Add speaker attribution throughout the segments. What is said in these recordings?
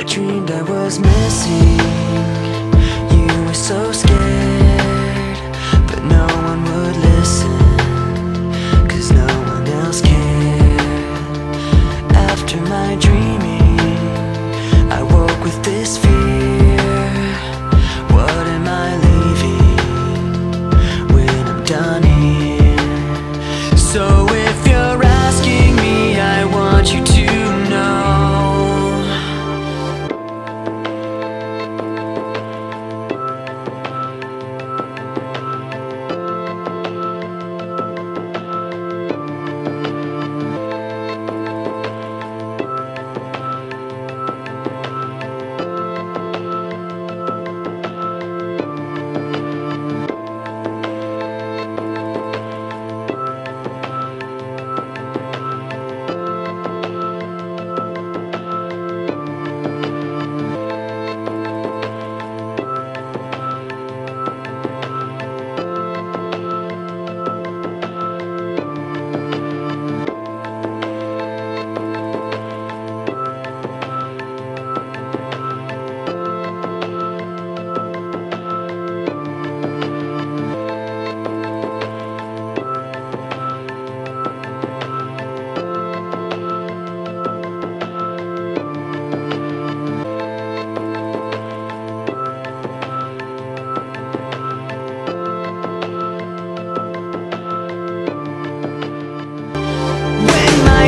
Speaker 1: dreamed I was missing. You were so scared, but no one would listen, 'cause no one else cared. After my dreaming, I woke with this fear. What am I leaving when I'm done here? So if you're asking me, I want you to know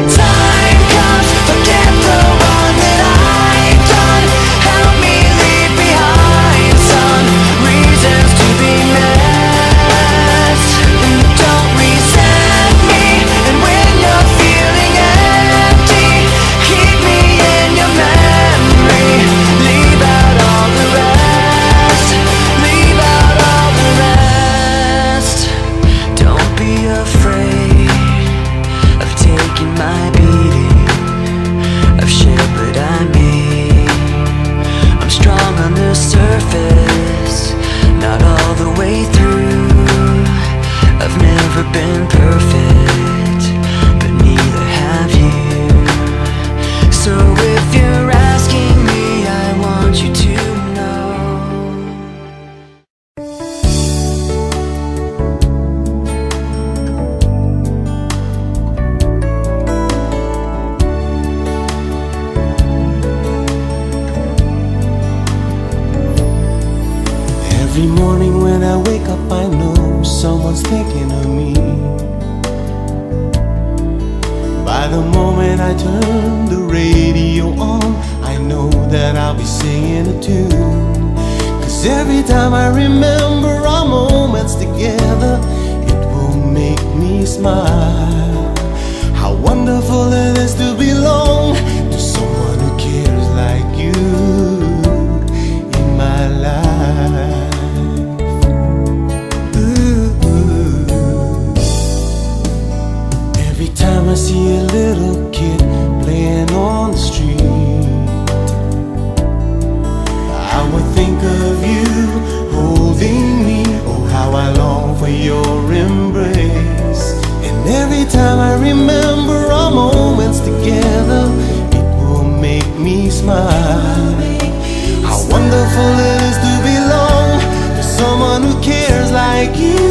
Speaker 1: time comes, forget the wrong that I've done. Help me leave behind some reasons to be met. Don't resent me, and when you're feeling empty, keep me in your memory. Leave out all the rest, leave out all the rest. Don't be afraid of taking my beating, of shit that I made. I'm strong on the surface, not all the way through. I've never been perfect, but neither have you. So if you're asking me, I want you to know.
Speaker 2: Every morning when I wake up, I know someone's thinking of me. By the moment I turn the radio on, I know that I'll be singing a tune. 'Cause every time I remember our moments together, it will make me smile. How wonderful it is to belong to someone who cares like you in my life. Every time I see a little kid playing on the street, I would think of you holding me. Oh, how I long for your embrace. And every time I remember our moments together, it will make me smile. How wonderful it is to belong to someone who cares like you.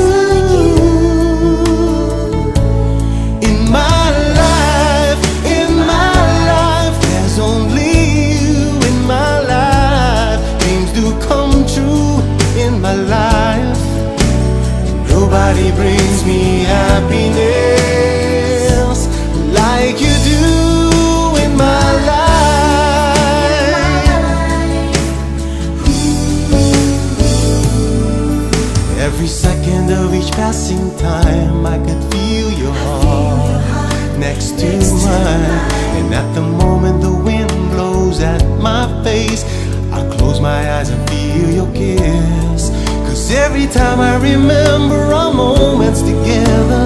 Speaker 2: Nobody brings me happiness like you do in my life. Every second of each passing time, I could feel your heart next to mine. And at the moment the wind blows at my face, I close my eyes and feel your kiss. 'Cause every time I remember our moments together,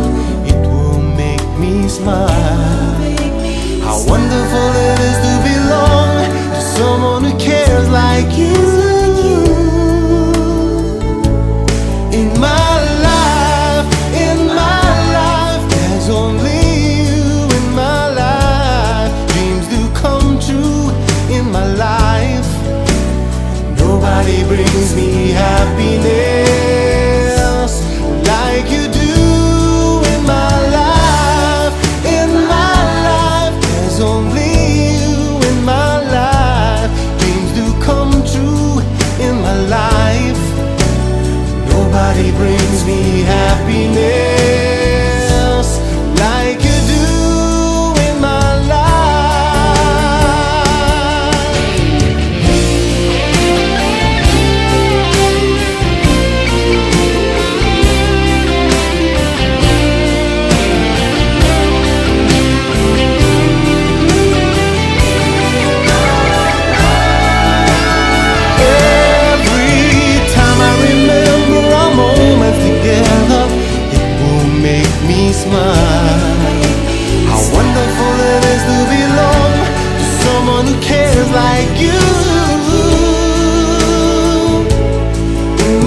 Speaker 2: it will make me smile. How wonderful it is to belong to someone who cares like you. In my life, there's only you in my life. Dreams do come true in my life. smile. How wonderful it is to belong to someone who cares like you. In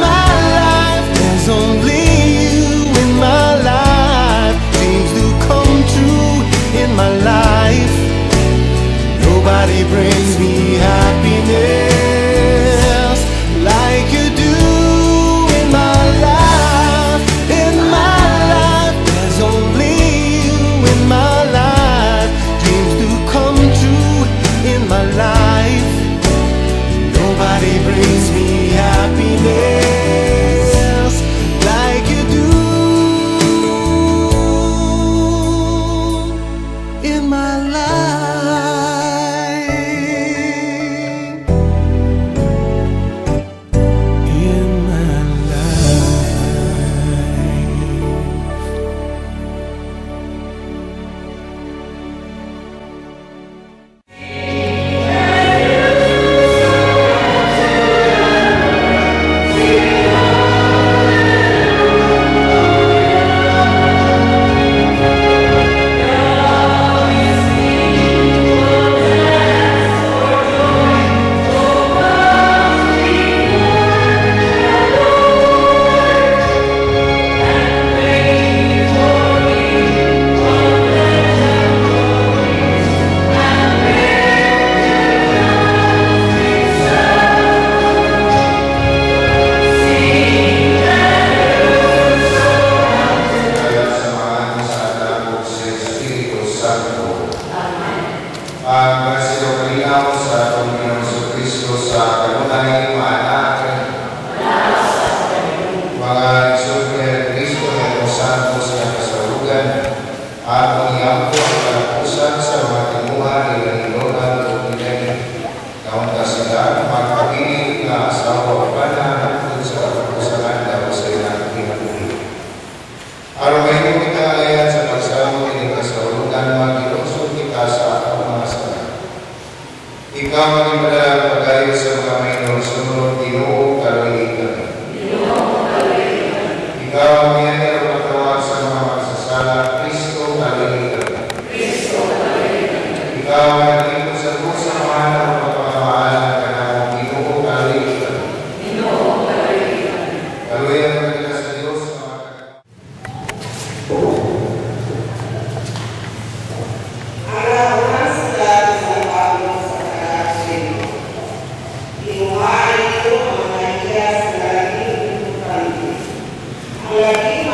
Speaker 2: my life, there's only you in my life. Dreams do come true in my life. Nobody brings me happiness like you do in my life. In my life, there's only you in my life. Dreams do come true in my life. Nobody brings me happiness like you do in my life. In my
Speaker 3: Ikaw ang ipadala pag-ayo sa mga may nasunod, Ginoo, kaluhin kami. Ikaw ang biyaya magtawag sa mga magsasala, Kristo, kaluhin kami. Ikaw ang naging sa pusa mga napapamahal ka na, Ginoo, kaluhin kami. Kaluhin kami na sa Diyos sa mga
Speaker 4: Lagi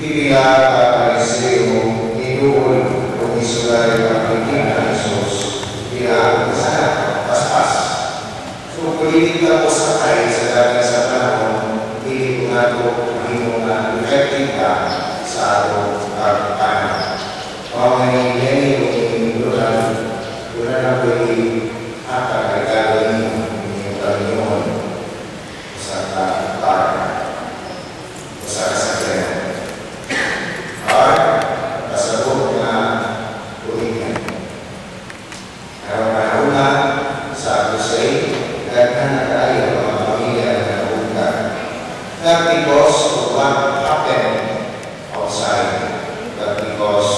Speaker 3: Pipila Pariseo, Inuul, Komisulay Pagkikinan, Sos, Pila, Sana, Paspas. So, politika ko sakay sa dati sa panahon, hindi ko nga ito mahimo na effective ka sa atong pagkakaan. Mga ngayon, yung lunan na pwede akagagawin yung Panginoon sa kapag sa kasakyan. Kasabot na ulitin. Araw-araw sa Kusay, daghan na tayo mga pamilya na nabukan. Not because of what happened outside, but because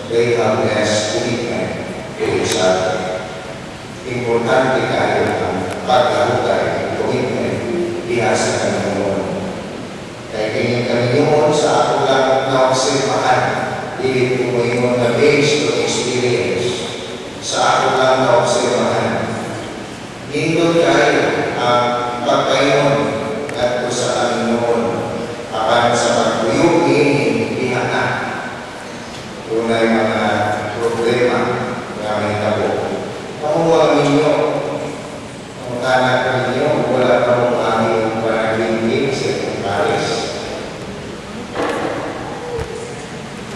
Speaker 3: they have less commitment to each other. Importante kayo ang paghahugay, commitment, diha sa Panginoon. Kaya kanyang Panginoon sa ako lang na observahan, hindi ko ngayon na based on experience. Sa ako lang na observahan. Nindot kayo ang pagkayon at ko sa Panginoon akan sa pagkuyog ini diha na. Tunay mga problema na may tabo. Pamuha ninyo, ang tanak ninyo, wala pa mong aming panaglingging sa itong Paris.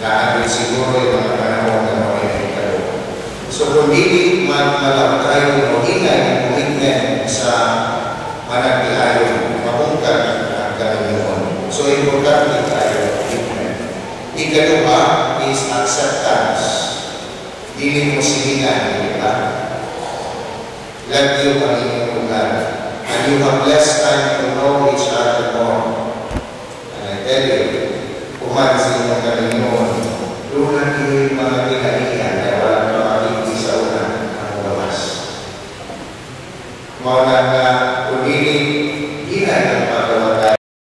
Speaker 3: Lahat siguro yung mga panahon na may tabo. So kung hindi malawag tayo o hinay ang commitment sa managlayo, mabungkag ang Panginoon. So importante tayo commitment. Ikalawa is acceptance. Dili mo silingan, di ba? Lagyo ang inyong lugar. And you have less time to know each other more. And I tell you, kuman sa inyong Panginoon,